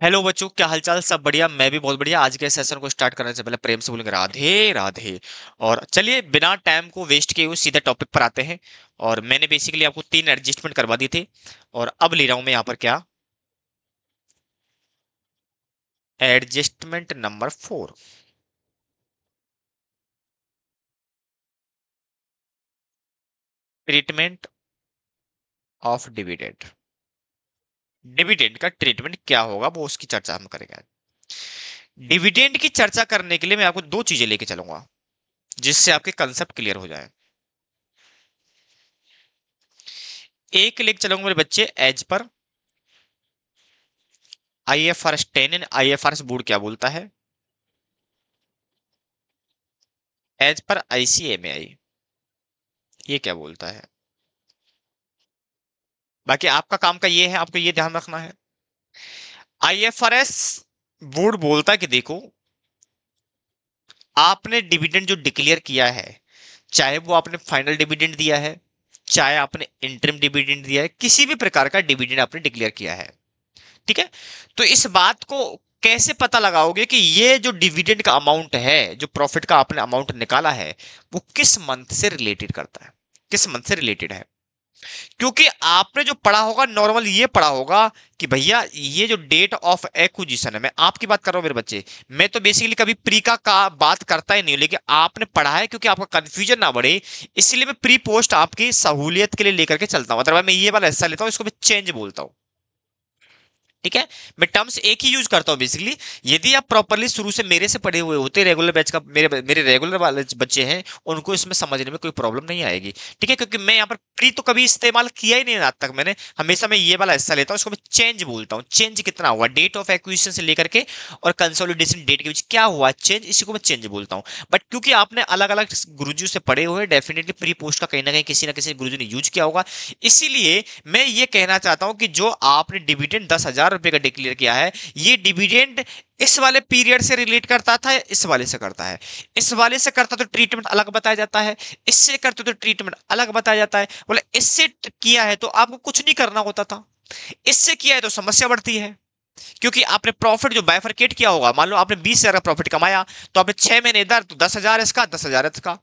Hello बच्चों, क्या हालचाल? सब बढ़िया। मैं भी बहुत बढ़िया। आज के सेशन को स्टार्ट करने से पहले प्रेम से बोलेंगे राधे राधे। और चलिए बिना टाइम को वेस्ट किए हुए सीधा टॉपिक पर आते हैं। और मैंने बेसिकली आपको 3 एडजस्टमेंट करवा दी थी। और अब ले रहा हूं मैं यहाँ पर क्या, adjustment number 4। Treatment of dividend. Dividend का ट्रीटमेंट क्या होगा वो उसकी चर्चा हम करेंगे। डिविडेंड की चर्चा करने के लिए मैं आपको दो चीजें लेके चलूंगा जिससे आपके कंसेप्ट क्लियर हो जाए। एक लेके चलूंगा मेरे बच्चे as per IFRS 10 and IFRS board क्या बोलता है, एज पर ICMAI ये क्या बोलता है। बाकी आपका काम का ये है, आपको ये ध्यान रखना है। IFRS बोर्ड बोलता है कि देखो, आपने डिविडेंड जो डिक्लेयर किया है, चाहे वो आपने फाइनल डिविडेंड दिया है, चाहे आपने इंटरिम डिविडेंड दिया है, किसी भी प्रकार का डिविडेंड आपने डिक्लेयर किया है, ठीक है। तो इस बात को कैसे पता लगाओगे कि ये जो डिविडेंड का अमाउंट है, जो प्रॉफिट का आपने अमाउंट निकाला है, वो किस मंथ से रिलेटेड करता है, किस मंथ से रिलेटेड है। क्योंकि आपने जो पढ़ा होगा नॉर्मल ये पढ़ा होगा कि भैया ये जो डेट ऑफ एक्विजिशन है, मैं आपकी बात कर रहा हूं मेरे बच्चे। मैं तो बेसिकली कभी प्री का बात करता ही नहीं हूं, लेकिन आपने पढ़ा है क्योंकि आपका कंफ्यूजन ना बढ़े, इसलिए मैं प्री पोस्ट आपकी सहूलियत के लिए लेकर के चलता हूं। अदरवाइज मैं ये वाला हिस्सा लेता हूं, इसको मैं चेंज बोलता हूं, ठीक है। मैं टर्म्स एक ही यूज करता हूं बेसिकली। यदि आप प्रॉपरली शुरू से मेरे से पढ़े हुए होते, रेगुलर बैच का, मेरे मेरे रेगुलर वाले बच्चे हैं, उनको इसमें समझने में कोई प्रॉब्लम नहीं आएगी, ठीक है। क्योंकि मैं यहाँ पर प्री तो कभी इस्तेमाल किया ही नहीं आज तक मैंने। हमेशा मैं ये वाला हिस्सा लेता हूँ, इसको मैं चेंज बोलता हूँ। चेंज कितना हुआ डेट ऑफ एक्विजिशन से लेकर के और कंसोलिडेशन डेट के बीच क्या हुआ चेंज, इसी को मैं चेंज बोलता हूँ। बट क्योंकि आपने अलग अलग गुरुजी से पढ़े हुए, डेफिनेटली प्री पोस्ट का कहीं ना कहीं किसी ना किसी गुरुजी ने यूज किया होगा। इसीलिए मैं ये कहना चाहता हूं कि जो आपने डिविडेंड 10,000 रुपए का डिक्लेयर किया है, ये डिविडेंड इस वाले पीरियड से रिलेट करता था या इस वाले से करता है। इस वाले से करता तो ट्रीटमेंट अलग बताया जाता है, इससे करते तो ट्रीटमेंट अलग बताया जाता है। बोले इससे किया है तो आपको कुछ नहीं करना होता था, इससे किया है तो समस्या बढ़ती है। क्योंकि आपने प्रॉफिट जो बाइफरकेट किया होगा, मान लो आपने 20,000 का प्रॉफिट कमाया, तो आपने 6 महीने इधर तो 10,000 इसका, 10,000 इसका।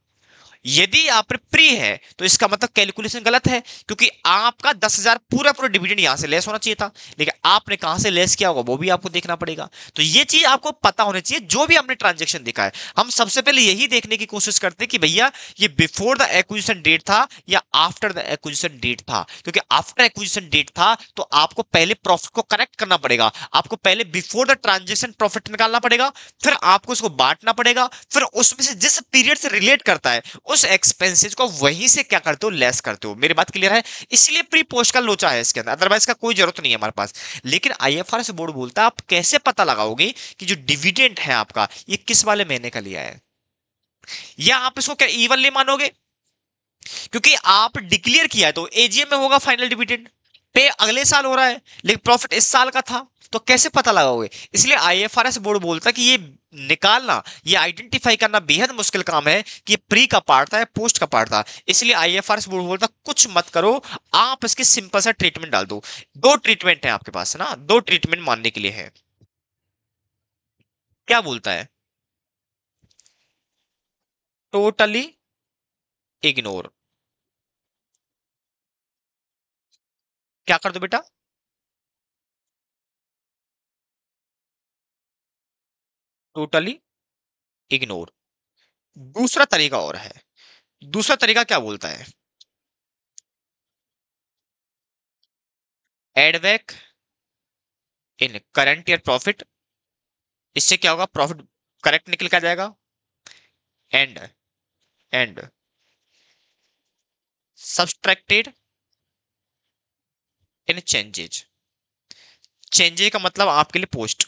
यदि आप प्री है तो इसका मतलब कैलकुलेशन गलत है, क्योंकि आपका 10,000 पूरा पूरा डिविडेंड यहां से लेस होना चाहिए था, लेकिन आपने कहां से लेस किया होगा वो भी आपको देखना पड़ेगा। तो ये चीज आपको पता होनी चाहिए। जो भी हमने ट्रांजेक्शन देखा है, हम सबसे पहले यही देखने की कोशिश करते हैं कि भैया ये बिफोर द एक्विजिशन डेट था या आफ्टर द एक्विजिशन डेट था। क्योंकि आफ्टर एक्विजिशन डेट था तो आपको पहले प्रॉफिट को करेक्ट करना पड़ेगा, आपको पहले बिफोर द ट्रांजेक्शन प्रॉफिट निकालना पड़ेगा, फिर आपको उसको बांटना पड़ेगा, फिर उसमें से जिस पीरियड से रिलेट करता है उस एक्सपेंसेस को वहीं से क्या करते हो, लेस करते हो। मेरी बात क्लियर है? इसलिए प्री पोस्ट का लोचा है इसके अंदर, अदरवाइज का कोई जरूरत नहीं है हमारे पास। लेकिन IFRS बोर्ड बोलता है आप कैसे पता लगाओगे कि जो डिविडेंड है आपका ये किस वाले महीने का लिया है, या आप इसको क्या इवनली मानोगे। क्योंकि आप डिक्लेयर किया है तो AGM में होगा फाइनल डिविडेंड, पे अगले साल हो रहा है लेकिन प्रॉफिट इस साल का था, तो कैसे पता लगाओगे। इसलिए IFRS बोर्ड बोलता है कि ये निकालना, ये आइडेंटिफाई करना बेहद मुश्किल काम है कि ये प्री का पार्ट था या पोस्ट का पार्ट था। इसलिए IFRS बोर्ड बोलता है कुछ मत करो, आप इसके सिंपल सा ट्रीटमेंट डाल दो। दो ट्रीटमेंट है आपके पास ना, दो ट्रीटमेंट मानने के लिए है। क्या बोलता है? Totally ignore. क्या कर दो बेटा? Totally ignore. दूसरा तरीका और है। दूसरा तरीका क्या बोलता है? Add back in current year profit. इससे क्या होगा, प्रॉफिट करेक्ट निकल कर जाएगा। And and subtracted in changes. Changes का मतलब आपके लिए post,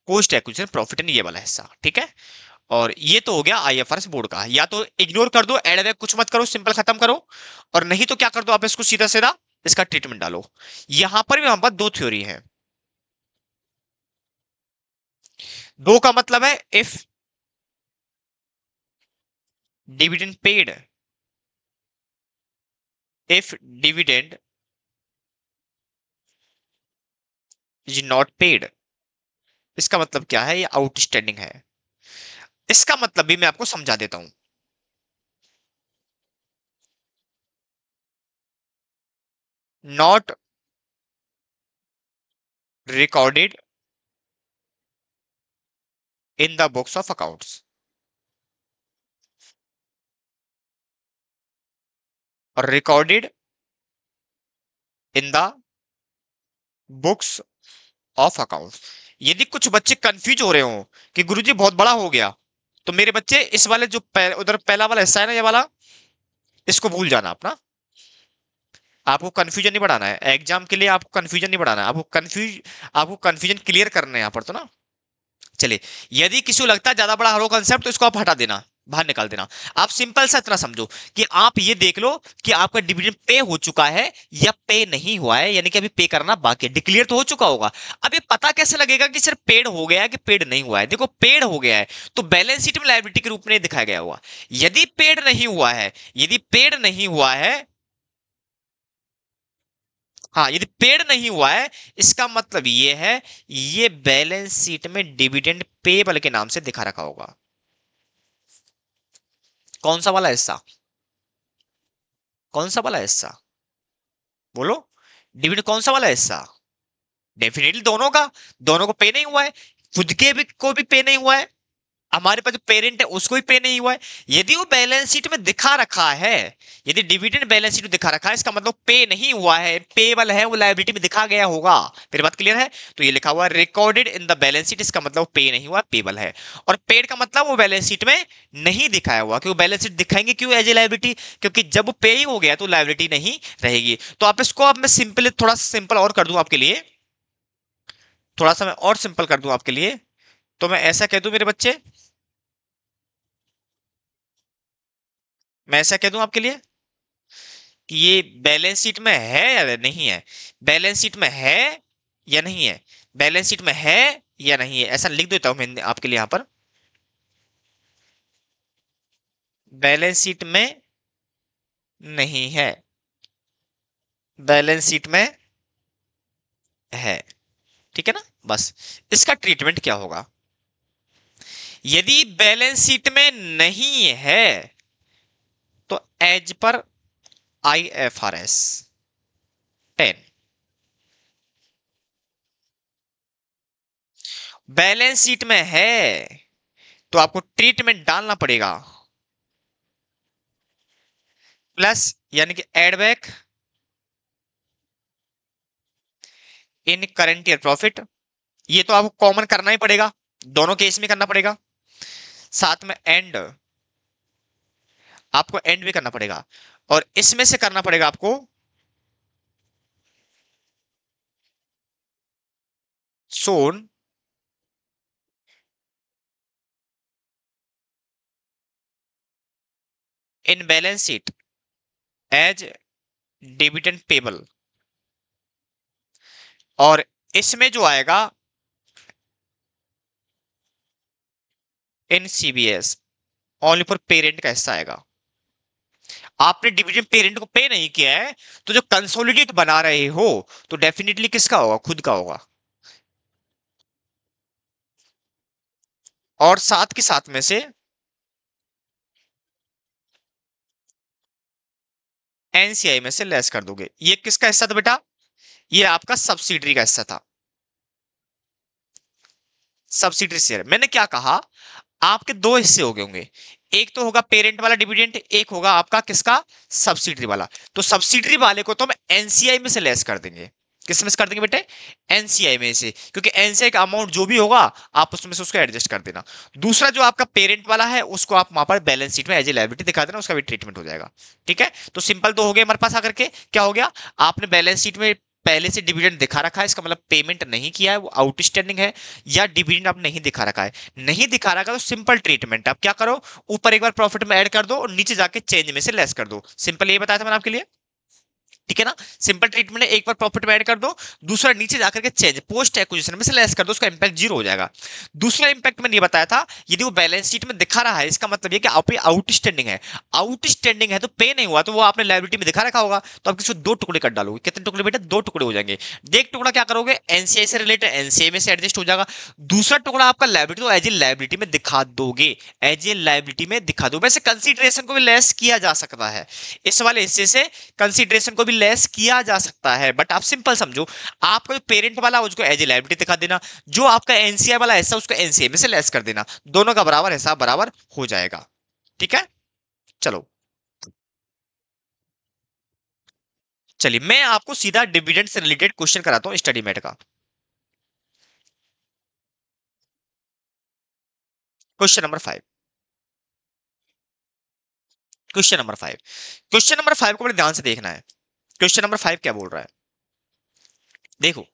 post acquisition profit in ये वाला हिस्सा, ठीक है। और ये तो हो गया IFRS बोर्ड का। या तो इग्नोर कर दो, एड बैक कुछ मत करो, सिंपल खत्म करो। और नहीं तो क्या कर दो, आप इसको सीधा सीधा इसका ट्रीटमेंट डालो। यहां पर भी हमारे पास दो थ्योरी है। दो का मतलब है if dividend paid, if dividend is not paid, इसका मतलब क्या है? ये आउटस्टैंडिंग है। इसका मतलब भी मैं आपको समझा देता हूं। Not recorded in the books of accounts, और recorded in the books of accounts. यदि कुछ बच्चे कंफ्यूज हो रहे हो कि गुरुजी बहुत बड़ा हो गया, तो मेरे बच्चे इस वाले जो उधर पहला वाला हिस्सा है ना, ये वाला, इसको भूल जाना अपना। आपको कंफ्यूजन नहीं बढ़ाना है एग्जाम के लिए, आपको कंफ्यूजन नहीं बढ़ाना है, आपको कंफ्यूजन क्लियर करना है यहाँ पर, तो ना। चलिए, यदि किसी को लगता है ज्यादा बड़ा हरो कंसेप्ट, तो इसको आप हटा देना, बाहर निकाल देना। आप सिंपल सा इतना समझो कि आप ये देख लो कि आपका डिविडेंड पे हो चुका है या पे नहीं हुआ है, यानी कि अभी पे करना बाकी है। डिक्लेयर तो हो चुका होगा। अब ये पता कैसे लगेगा कि सिर्फ पेड हो गया है कि पेड नहीं हुआ है? देखो, पेड हो गया है तो बैलेंस शीट में लायबिलिटी के रूप में दिखाया गया हुआ। यदि पेड नहीं हुआ है, यदि पेड नहीं हुआ है, हाँ, यदि पेड नहीं हुआ है, इसका मतलब ये है, ये बैलेंस शीट में डिविडेंड पेबल के नाम से दिखा रखा होगा। कौन सा वाला हिस्सा? कौन सा वाला हिस्सा? बोलो, डिविडेंड कौन सा वाला हिस्सा? डेफिनेटली दोनों का। दोनों को पे नहीं हुआ है, खुद के भी को भी पे नहीं हुआ है, हमारे पास जो पेरेंट है उसको भी पे नहीं हुआ है। यदि वो बैलेंस शीट में दिखा रखा है, यदि डिविडेंड बैलेंस शीट में दिखा रखा है, इसका मतलब पे नहीं हुआ है, पेबल है, वो लायबिलिटी में दिखा गया होगा। मेरी बात क्लियर है? तो ये लिखा हुआ recorded in the balance sheet, इसका मतलब पे नहीं हुआ, पेबल है। और पेड का मतलब वो बैलेंस शीट में नहीं दिखाया हुआ, क्योंकि बैलेंस शीट दिखाएंगे क्यों एज ए लायबिलिटी? क्योंकि जब पे ही हो गया तो लायबिलिटी नहीं रहेगी। तो आप इसको, अब मैं सिंपल, थोड़ा सिंपल और कर दूं आपके लिए, थोड़ा सा मैं और सिंपल कर दूं आपके लिए। तो मैं ऐसा कह दूं मेरे बच्चे, मैं ऐसा कह दूं आपके लिए कि ये बैलेंस शीट में है या नहीं है, बैलेंस शीट में है या नहीं है, बैलेंस शीट में है या नहीं है, ऐसा लिख देता हूं मैं आपके लिए यहां पर। बैलेंस शीट में नहीं है, बैलेंस शीट में है, ठीक है ना? बस, इसका ट्रीटमेंट क्या होगा? यदि बैलेंस शीट में नहीं है, तो as per IFRS 10, balance sheet में है तो आपको ट्रीटमेंट डालना पड़ेगा, प्लस, यानी कि add back in current year profit. ये तो आपको कॉमन करना ही पड़ेगा, दोनों केस में करना पड़ेगा। साथ में एंड, आपको एंड भी करना पड़ेगा, और इसमें से करना पड़ेगा आपको shown in balance sheet as dividend payable, और इसमें जो आएगा in CBS, only for parent का हिस्सा आएगा। आपने डिविडेंड पेरेंट को पे नहीं किया है, तो जो कंसोलिडेट बना रहे हो, तो डेफिनेटली किसका होगा? खुद का होगा। और साथ के साथ में से NCI में से लेस कर दोगे। ये किसका हिस्सा था बेटा? ये आपका सब्सिडरी का हिस्सा था, सब्सिडरी शेयर। मैंने क्या कहा, आपके दो हिस्से हो गए होंगे, एक तो होगा पेरेंट वाला डिविडेंड, एक होगा आपका किसका? सब्सिडरी वाला। तो सब्सिडरी वाले को तो हम एनसीआई में से लेस कर देंगे। किस में से कर देंगे बेटे? एनसीआई में से, क्योंकि एनसीआई का अमाउंट जो भी होगा, आप उसमें से उसको एडजस्ट कर देना। दूसरा जो आपका पेरेंट वाला है, उसको आप वहां पर बैलेंस शीट में एज ए लायबिलिटी दिखा देना, उसका भी ट्रीटमेंट हो जाएगा। ठीक है, तो सिंपल तो हो गया हमारे पास आकर के। क्या हो गया? आपने बैलेंस शीट में पहले से डिविडेंड दिखा रखा है, इसका मतलब पेमेंट नहीं किया है, वो आउटस्टैंडिंग है, या डिविडेंड आप नहीं दिखा रखा है। नहीं दिखा रखा तो सिंपल ट्रीटमेंट, आप क्या करो, ऊपर एक बार प्रॉफिट में ऐड कर दो और नीचे जाके चेंज में से लेस कर दो। सिंपल ये बताया था मैंने आपके लिए। ठीक है ना। सिंपल ट्रीटमेंट है, एक बार प्रॉफिट में ऐड कर दो, दूसरा नीचे जाकर के चेंज पोस्ट एक्विजिशन में से लेस कर दो, उसका इंपैक्ट जीरो हो जाएगा। दूसरा इंपैक्ट मैंने ये बताया था, यदि वो बैलेंस शीट में दिखा रहा है, इसका मतलब ये कि आप पे आउटस्टैंडिंग है, आउटस्टैंडिंग है तो पे नहीं हुआ, तो वो आपने लायबिलिटी में दिखा रखा होगा, तो आप किसी दो टुकड़े कर डालोगे। कितने टुकड़े बेटे? दो टुकड़े हो जाएंगे। एक टुकड़ा क्या करोगे? एनसीआई से रिलेटेड, एनसीआई में से एडजस्ट हो जाएगा। दूसरा टुकड़ा आपका लायबिलिटी, तो एज ए लायबिलिटी में दिखा दोगे, एज ए लायबिलिटी में दिखा दो। वैसे कंसीडरेशन को भी लेस किया जा सकता है, इस वाले हिस्से से कंसीडरेशन को भी लेस किया जा सकता है, बट आप सिंपल समझो, आपका जो पेरेंट वाला उसको एज ए लायबिलिटी दिखा देना, जो आपका एनसीआई वाला हिस्सा उसको एनसीआई में से लेस कर देना, दोनों का बराबर हिसाब बराबर हो जाएगा। ठीक है, चलो चलिए मैं आपको सीधा डिविडेंड से रिलेटेड क्वेश्चन कराता हूं स्टडी मेट का। क्वेश्चन नंबर 5, क्वेश्चन नंबर 5 को बड़े ध्यान से देखना है। क्वेश्चन नंबर 5 क्या बोल रहा है, देखो।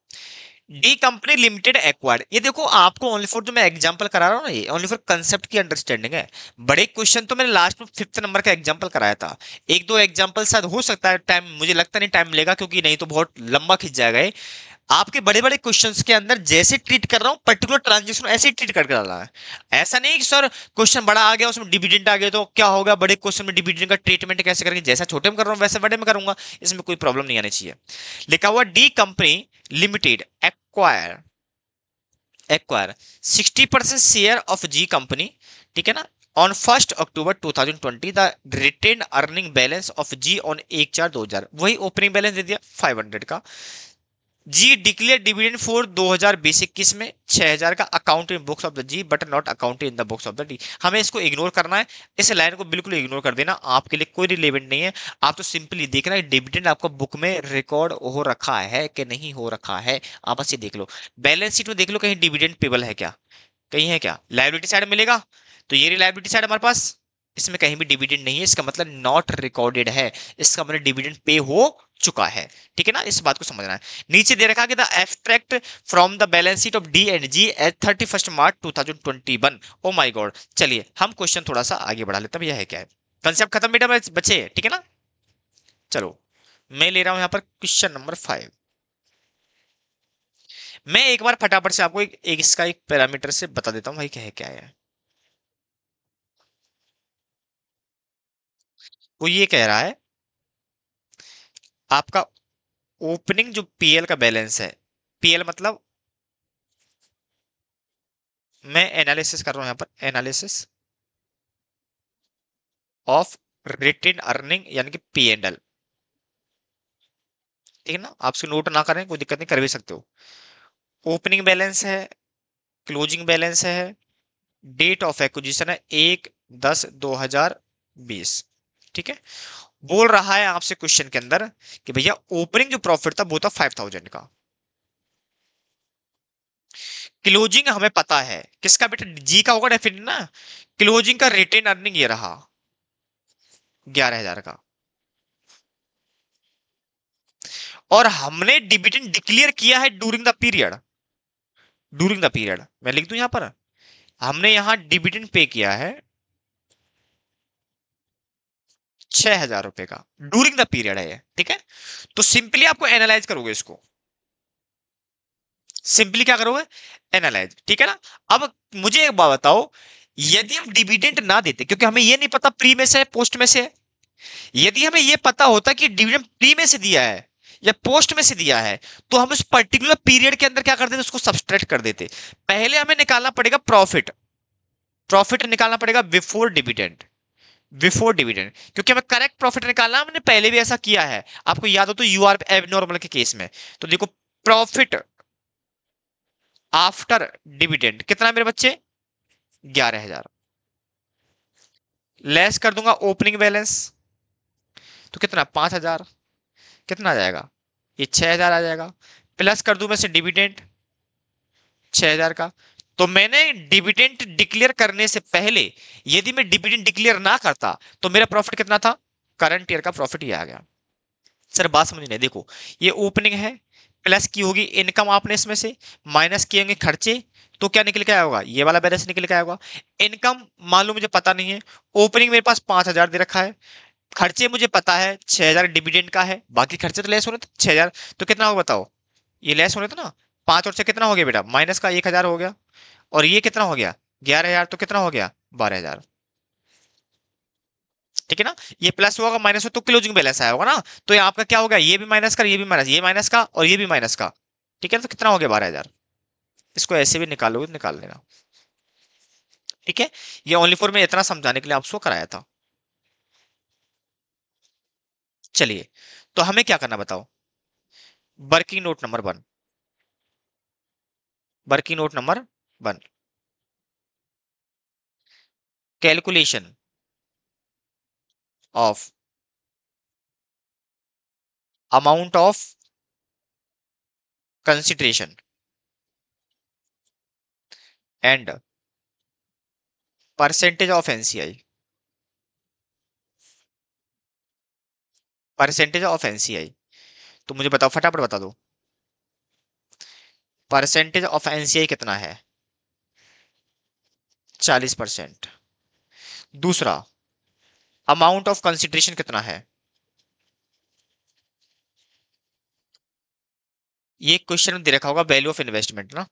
डी कंपनी लिमिटेड एक्वायर्ड, ये देखो आपको ओनली फॉर जो मैं एग्जांपल करा रहा हूं ना, ये ओनली फॉर कंसेप्ट की अंडरस्टैंडिंग है। बड़े क्वेश्चन तो मैंने लास्ट में 5th नंबर का एग्जांपल कराया था, एक दो एग्जांपल शायद हो सकता है टाइम, मुझे लगता नहीं टाइम लेगा, क्योंकि नहीं तो बहुत लंबा खिंच जाएगा ये। आपके बड़े बड़े क्वेश्चंस के अंदर जैसे ट्रीट कर रहा हूं, पर्टिकुलर ट्रांजेक्शन ऐसे ही ट्रीट करके डाला है। ऐसा नहीं कि सर क्वेश्चन बड़ा आ गया उसमें डिविडेंड आ गया तो क्या होगा, बड़े क्वेश्चन में डिविडेंड का ट्रीटमेंट कैसे करेंगे, जैसा छोटे में कर रहा हूं वैसे बड़े में करूंगा, इसमें कोई प्रॉब्लम नहीं आनी चाहिए। लिखा हुआ D company limited acquire acquire 60% share of G company, ठीक है ना, on 1 October 2020 the retained earning balance of G on 1/4/2000, वही ओपनिंग बैलेंस दे दिया 500 का। जी डिक्लेयर डिविडेंड फॉर 2020-21 में 6000 का, account in books of the G but not accounted in the books of the D. हमें इसको इग्नोर करना है, इस लाइन को बिल्कुल इग्नोर कर देना, आपके लिए कोई रिलेवेंट नहीं है। आप तो सिंपली देखना है डिविडेंड आपका बुक में रिकॉर्ड हो रखा है कि नहीं हो रखा है, आप बस ये देख लो। बैलेंस शीट में देख लो कहीं डिविडेंड पेबल है क्या, कहीं है क्या? लायबिलिटी साइड मिलेगा, तो ये लायबिलिटी साइड हमारे पास, इसमें कहीं भी डिविडेंड नहीं है, इसका मतलब नॉट रिकॉर्डेड है, इसका मतलब डिविडेंड पे हो चुका है। ठीक है ना, इस बात को समझना है। नीचे दे रखा कि the abstract from the balance sheet of D and G at 31 March 2021। Oh my god, चलिए हम क्वेश्चन थोड़ा सा आगे बढ़ा लेते हैं, यह है क्या है, कंसेप्ट खत्म बेटा बच्चे, ठीक है ना। चलो मैं ले रहा हूं यहां पर क्वेश्चन नंबर 5। मैं एक बार फटाफट से आपको एक इसका एक पैरामीटर से बता देता हूं भाई क्या है क्या है। वो ये कह रहा है आपका ओपनिंग जो पीएल का बैलेंस है, पीएल मतलब मैं एनालिसिस कर रहा हूं यहां पर, एनालिसिस ऑफ रिटेन अर्निंग यानी कि पी एंड एल, ठीक है ना। आपसे नोट ना करें कोई दिक्कत नहीं, कर भी सकते हो। ओपनिंग बैलेंस है, क्लोजिंग बैलेंस है, डेट ऑफ एक्विजिशन है 1/10/2020, ठीक है। बोल रहा है आपसे क्वेश्चन के अंदर कि भैया ओपनिंग जो प्रॉफिट था वो था 5000 का, क्लोजिंग हमें पता है किसका बेटा, जी का होगा डेफिनेट ना। क्लोजिंग का रिटेन अर्निंग ये रहा 11000 का, और हमने डिविडेंड डिक्लेयर किया है during the period, during the period मैं लिख दूं यहां पर, हमने यहां डिविडेंड पे किया है 6000 रुपए का, ड्यूरिंग द पीरियड है ये, ठीक है। तो सिंपली आपको एनालाइज करोगे इसको, सिंपली क्या करोगे, एनालाइज, ठीक है ना। अब मुझे एक बात बताओ, यदि हम डिविडेंड ना देते, क्योंकि हमें ये नहीं पता प्री में से है पोस्ट में से है, यदि हमें ये पता होता कि डिविडेंड प्री में से दिया है या पोस्ट में से दिया है, तो हम उस पर्टिकुलर पीरियड के अंदर क्या कर देते, उसको सब्सट्रैक्ट कर देते। पहले हमें निकालना पड़ेगा प्रॉफिट, प्रॉफिट निकालना पड़ेगा बिफोर डिविडेंड, बिफोर डिविडेंड, क्योंकि हमें करेक्ट प्रॉफिट निकालना, हमने पहले भी ऐसा किया है, आपको याद हो तो यू आर एबनॉर्मल के केस में। तो देखो प्रॉफिट आफ्टर डिविडेंड कितना मेरे बच्चे, 11000, लेस कर दूंगा ओपनिंग बैलेंस, तो कितना 5000, कितना आ जाएगा, ये 6000 आ जाएगा, प्लस कर दूं मैं से डिविडेंड 6000 का। तो मैंने डिविडेंड डिक्लेयर करने से पहले यदि मैं डिविडेंड डिक्लेयर ना करता तो मेरा प्रॉफिट कितना था, करंट ईयर का प्रॉफिट ये आ गया। सर बात समझ नहीं, देखो ये ओपनिंग है, प्लस की होगी इनकम आपने इसमें से, माइनस किए होंगे खर्चे, तो क्या निकल के आया होगा, ये वाला बैलेंस निकल के आया होगा। इनकम मान लो मुझे पता नहीं है, ओपनिंग मेरे पास 5000 दे रखा है, खर्चे मुझे पता है 6,000 डिविडेंड का है, बाकी खर्चे तो लेस हो रहे थे 6,000, तो कितना होगा बताओ? ये लेस हो रहे थे ना, 5 और 6 कितना हो गया बेटा? माइनस का 1,000 हो गया। और ये कितना हो गया? 11,000, तो कितना हो गया? 12,000। ठीक है ना? ये प्लस होगा माइनस हो तो क्लोजिंग बैलेंस आया होगा ना। तो ये आपका क्या होगा? ये भी माइनस का, ये भी माइनस, ये माइनस का और ये भी माइनस का। ठीक है, तो कितना हो गया? 12,000। इसको ऐसे भी निकालोगे तो निकाल लेना। ठीक है, ये ओनली फॉर मैं इतना समझाने के लिए आपको कराया था। चलिए, तो हमें क्या करना बताओ? Working note number 1। Working note number 1, calculation of amount of consideration and percentage of NCI. Percentage of NCI, तो मुझे बताओ, फटाफट बता दो। परसेंटेज ऑफ एनसीआई कितना है? 40%। दूसरा, अमाउंट ऑफ कंसिडरेशन कितना है? ये क्वेश्चन में दे रखा होगा वैल्यू ऑफ इन्वेस्टमेंट ना।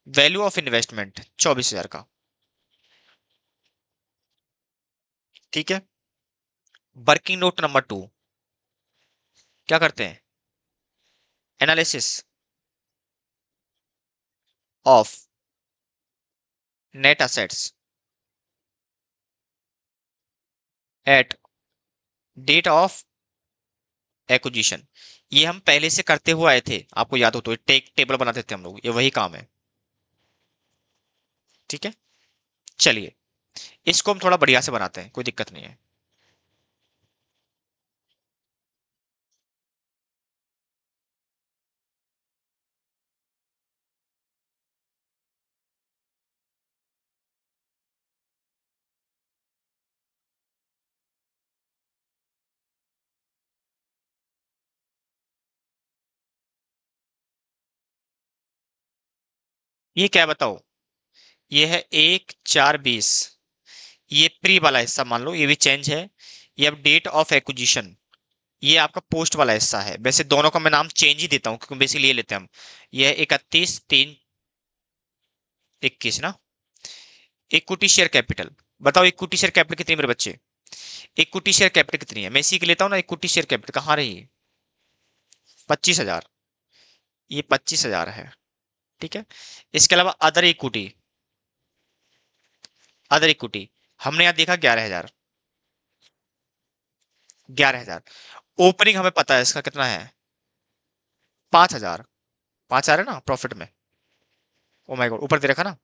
वैल्यू ऑफ इन्वेस्टमेंट 24,000 का। ठीक है, वर्किंग नोट नंबर 2, क्या करते हैं? Analysis of net assets at date of acquisition. ये हम पहले से करते हुए आए थे, आपको याद हो तो टेबल बनाते थे हम लोग, ये वही काम है। ठीक है, चलिए इसको हम थोड़ा बढ़िया से बनाते हैं, कोई दिक्कत नहीं है। ये क्या है बताओ? ये है 1/4/20। ये प्री वाला हिस्सा मान लो, ये भी चेंज है। ये अब डेट ऑफ एक्विजिशन, ये आपका पोस्ट वाला हिस्सा है। वैसे दोनों का मैं नाम चेंज ही देता हूँ क्योंकि बेसिकली ये लेते हैं हम। ये है 31/3/21 ना। इक्विटी शेयर कैपिटल, बताओ इक्विटी शेयर कैपिटल कितनी है मेरे बच्चे? इक्विटी शेयर कैपिटल कितनी है? मैं इसी के लेता हूँ ना। इक्विटी शेयर कैपिटल कहाँ रही? 25,000। ये 25,000 है। ठीक है, इसके अलावा अदर इक्विटी, अदर इक्विटी हमने यहाँ देखा 11,000। 11,000 ओपनिंग हमें पता है इसका कितना है? 5,000। 5,000 है ना प्रॉफिट में। ओ माय गॉड, ऊपर दे रखा ना।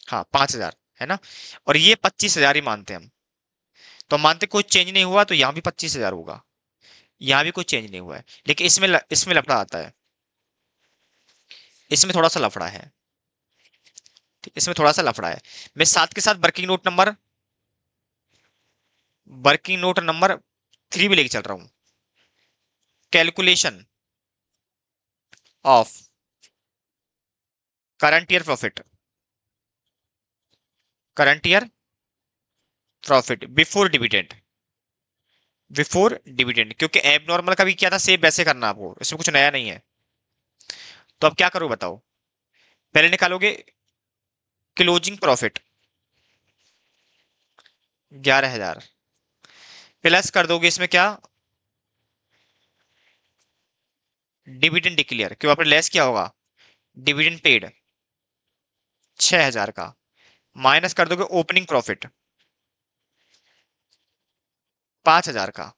हाँ 5,000 है ना। और ये 25,000 ही मानते हैं हम। तो मानते कोई चेंज नहीं हुआ, तो यहाँ भी 25,000 होगा। यहाँ भी कोई चेंज नहीं हुआ है, लेकिन इसमें लफड़ा आता है। इसमें थोड़ा सा लफड़ा है। ठीक, इसमें थोड़ा सा लफड़ा है। मैं साथ के साथ वर्किंग नोट नंबर 3 भी लेके चल रहा हूँ। Calculation of current year profit. Current year profit before dividend. Before dividend, क्योंकि एबनॉर्मल का भी क्या था, सेम वैसे करना आपको, इसमें कुछ नया नहीं है। तो अब क्या करूं बताओ? पहले निकालोगे क्लोजिंग प्रॉफिट 11,000, प्लस कर दोगे इसमें क्या? डिविडेंड डिक्लेयर, क्यों आपने लेस किया होगा? डिविडेंड पेड 6,000 का, माइनस कर दोगे ओपनिंग प्रॉफिट 5,000 का।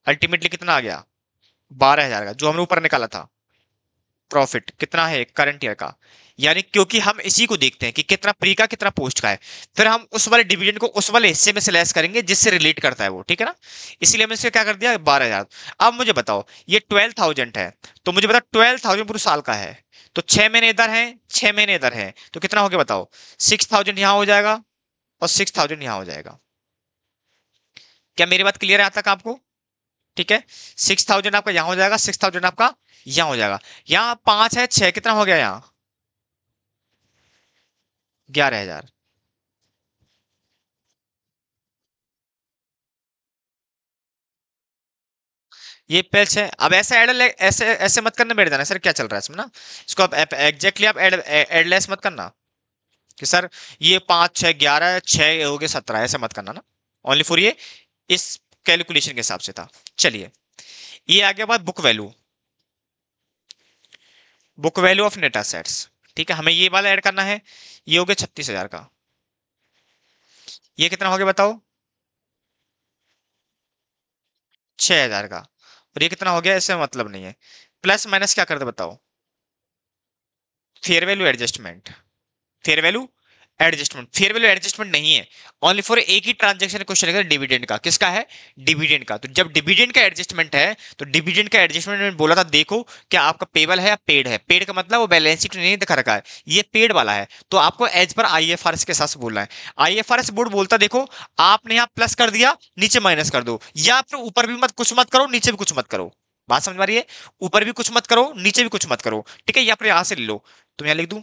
अल्टीमेटली कितना आ गया? 12,000 का, जो हमने ऊपर निकाला था। प्रॉफिट कितना है करंट ईयर का? यानी क्योंकि हम इसी को देखते हैं कि कितना प्री का कितना पोस्ट का है, फिर हम उस वाले डिविडेंड को उस वाले हिस्से में से लेस करेंगे जिससे रिलेट करता है वो। ठीक है ना? इसलिए हमने इसे क्या कर दिया? 12,000। अब मुझे बताओ, ये 12,000 है, तो मुझे बताओ 12,000 पूरे साल का है, तो 6 महीने इधर है, 6 महीने इधर है, तो कितना हो गया बताओ? 6,000 यहां हो जाएगा और 6,000 यहां हो जाएगा। क्या मेरी बात क्लियर है यहाँ तक आपको? ठीक है, 6,000 आपका यहां हो जाएगा, 6,000 आपका यहां हो जाएगा। यहाँ 5 है 6, कितना हो गया यहाँ? 11,000। ये पेज है। अब ऐसे ऐड ऐसे ऐसे मत करना, बैठ जाना सर क्या चल रहा है इसमें ना, इसको आप एग्जैक्टली आप एडलेस मत करना कि सर ये 5 6 11 6 हो गए 17, ऐसे मत करना ना। ओनली फॉर ये इस कैलकुलेशन के हिसाब से था। चलिए, ये आ गया बात book value, book value of net assets. ठीक है, हमें ये वाला ऐड करना है। ये हो गया 36,000 का। ये कितना हो गया बताओ? 6,000 का। और ये कितना हो गया, इससे मतलब नहीं है। प्लस माइनस क्या करते बताओ? Fair value adjustment. Fair value adjustment, fair value adjustment नहीं है। ओनली फॉर एक ही ट्रांजेक्शन क्वेश्चन है डिविडेंड का। किसका है? डिविडेंड का। तो जब डिविडेंड का एडजस्टमेंट है, तो डिविडेंड का एडजस्टमेंट में बोला था देखो क्या आपका पेबल है या पेड है। पेड का मतलब वो बैलेंस शीट में नहीं दिखा रखा है, ये पेड वाला है। तो आपको एज पर आईएफआरएस के साथ बोलना है। आईएफआरएस बोर्ड बोलता देखो आपने यहाँ प्लस कर दिया, नीचे माइनस कर दो, या फिर ऊपर भी मत कुछ मत करो, नीचे भी कुछ मत करो। बात समझ में आ रही है? ऊपर भी कुछ मत करो, नीचे भी कुछ मत करो। ठीक है, या फिर यहां से ले लो, तुम यहां लिख दूं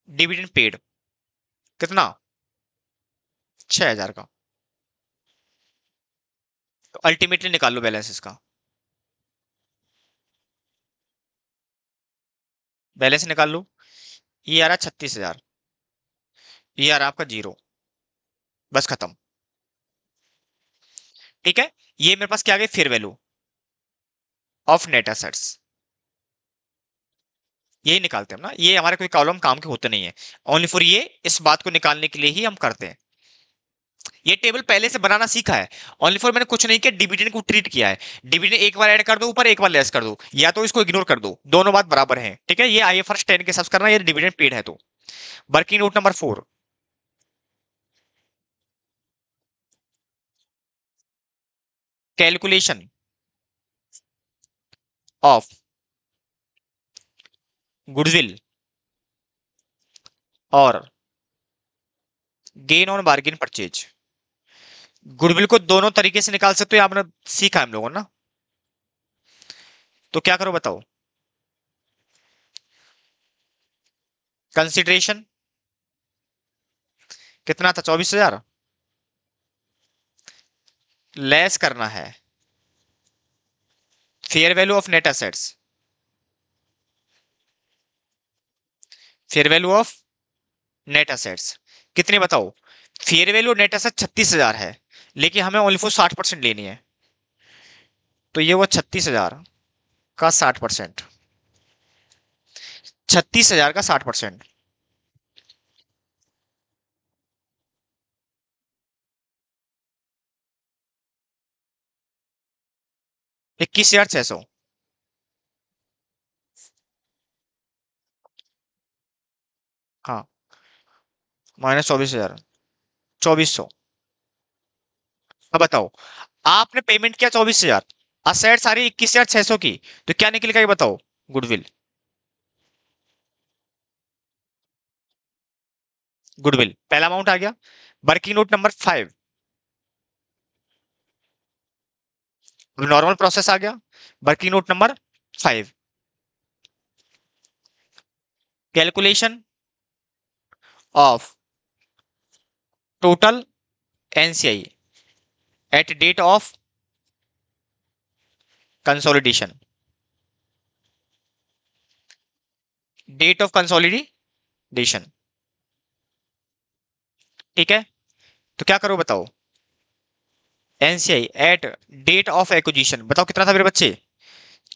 डिविडेंड पेड कितना, 6,000 का। तो अल्टीमेटली निकाल लो बैलेंस इसका। बैलेंस निकाल लो। ये आ रहा 36,000, ये आ रहा आपका जीरो। बस खत्म। ठीक है, ये मेरे पास क्या आ गई, fair value of net assets. यही निकालते हैं हम ना, ये हमारे कोई कॉलम काम के होते नहीं है। ओनली फॉर ये इस बात को निकालने के लिए ही हम करते हैं। ये टेबल पहले से बनाना सीखा है। ओनली फॉर मैंने कुछ नहीं किया, डिविडेंड को ट्रीट किया है। डिविडेंड एक बार ऐड कर दो ऊपर, एक बार लेस कर दो, या तो इसको इग्नोर कर दो, दोनों बात बराबर है। ठीक है, ये आईएफआरएस 10 के हिसाब से करना, ये डिविडेंड पेड है तो। Working note number 4, calculation of goodwill और gain on bargain purchase. Goodwill को दोनों तरीके से निकाल सकते हो, आपने सीखा है हम लोगों ने ना। तो क्या करो बताओ? कंसिडरेशन कितना था, 24,000। लेस करना है fair value of net assets, fair value of net assets कितने बताओ? फेयर वैल्यू नेट एसेट 36,000 है, लेकिन हमें ओनली फॉर 60% लेनी है। तो ये वो 36,000 का 60%, 36,000 का 60%, 21,600। हाँ, माइनस 24,000, 2400। अब बताओ, आपने पेमेंट किया 24,000, असेट सारी 21,600 की, तो क्या निकलेगा ये बताओ? गुडविल, गुडविल पहला अमाउंट आ गया। Working note number 5, normal process आ गया। Working note number 5, calculation of total NCI at date of consolidation, date of consolidation. ठीक है, तो क्या करो बताओ? NCI at date of acquisition, बताओ कितना था मेरे बच्चे?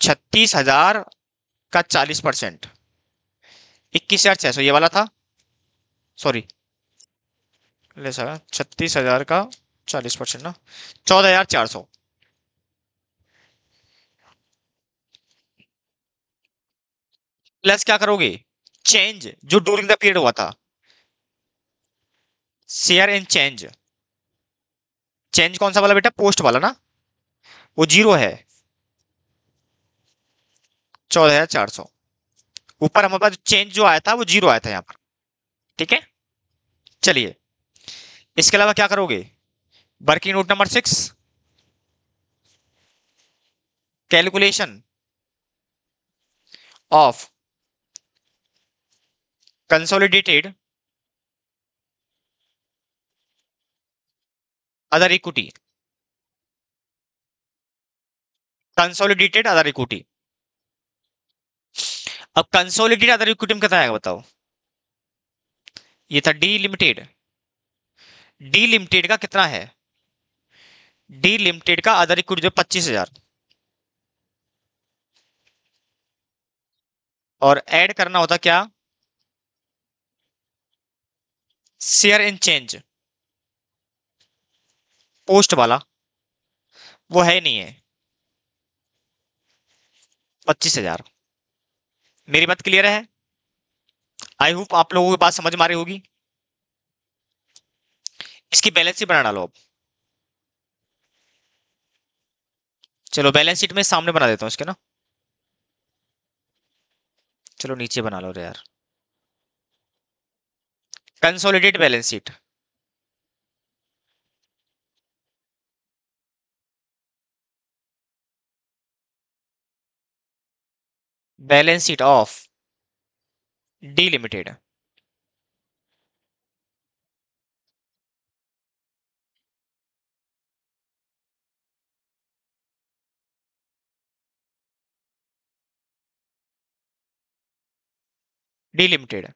36,000 का 40%, 21,600 ये वाला था। सॉरी, ले सर 36,000 का 40% ना, 14,400। प्लस क्या करोगे? चेंज जो ड्यूरिंग द पीरियड हुआ था, शेयर इन चेंज। चेंज कौन सा वाला बेटा? पोस्ट वाला ना, वो जीरो है। 14,400। ऊपर हमारे पास चेंज जो आया था वो जीरो आया था यहाँ पर। ठीक है, चलिए, इसके अलावा क्या करोगे? Working note number 6, calculation of consolidated other equity. Consolidated other equity. अब कंसोलिडेटेड अदर इक्विटी में कितना आएगा बताओ। ये था डी लिमिटेड। डी लिमिटेड का कितना है? डी लिमिटेड का अदर इक्विटी जो 25,000, और ऐड करना होता क्या? शेयर इन चेंज, पोस्ट वाला, वो है नहीं है। 25,000। मेरी बात क्लियर है? आई होप आप लोगों को बात समझ में आ रही होगी। इसकी बैलेंस शीट बना डालो अब। चलो बैलेंस शीट में सामने बना देता हूँ इसके ना। चलो नीचे बना लो रे यार। Consolidate balance sheet. Balance sheet of D limited. D limited,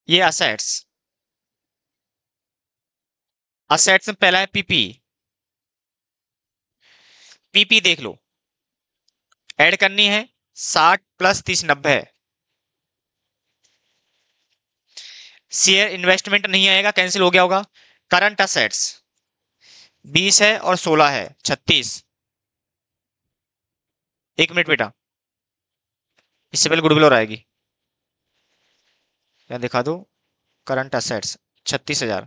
ये असेट्स। असेट्स में पहला है पीपी। पीपी देख लो, ऐड करनी है 60 प्लस 30 90। शेयर इन्वेस्टमेंट नहीं आएगा, कैंसिल हो गया होगा। करंट असेट्स 20 है और 16 है 36। एक मिनट बेटा, इससे पहले गुडविल और आएगी, या दिखा दो। करंट असेट्स 36,000,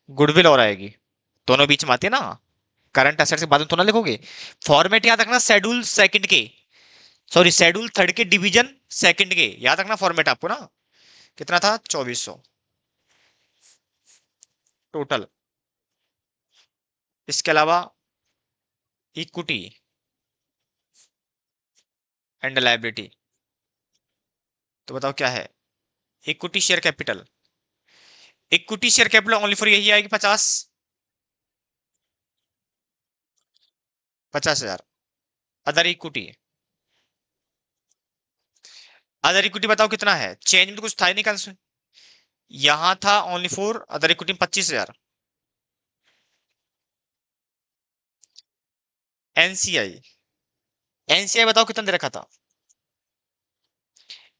गुडविल और आएगी, दोनों बीच में आती है ना। करंट असेट्स के बाद में तो ना लिखोगे। फॉर्मेट याद रखना शेड्यूल सेकंड के, सॉरी शेड्यूल थर्ड के डिवीजन सेकंड के, याद रखना फॉर्मेट आपको ना। कितना था? 2400 टोटल। इसके अलावा इक्विटी एंड लायबिलिटी, तो बताओ क्या है? Equity share capital. Equity share capital only for यही आएगी 50,000। अदर इक्विटी, अदर इक्विटी बताओ कितना है? चेंज में तो कुछ था ही नहीं कंस, यहां था only for other equity 25,000। NCI, NCI बताओ कितना दे रखा था?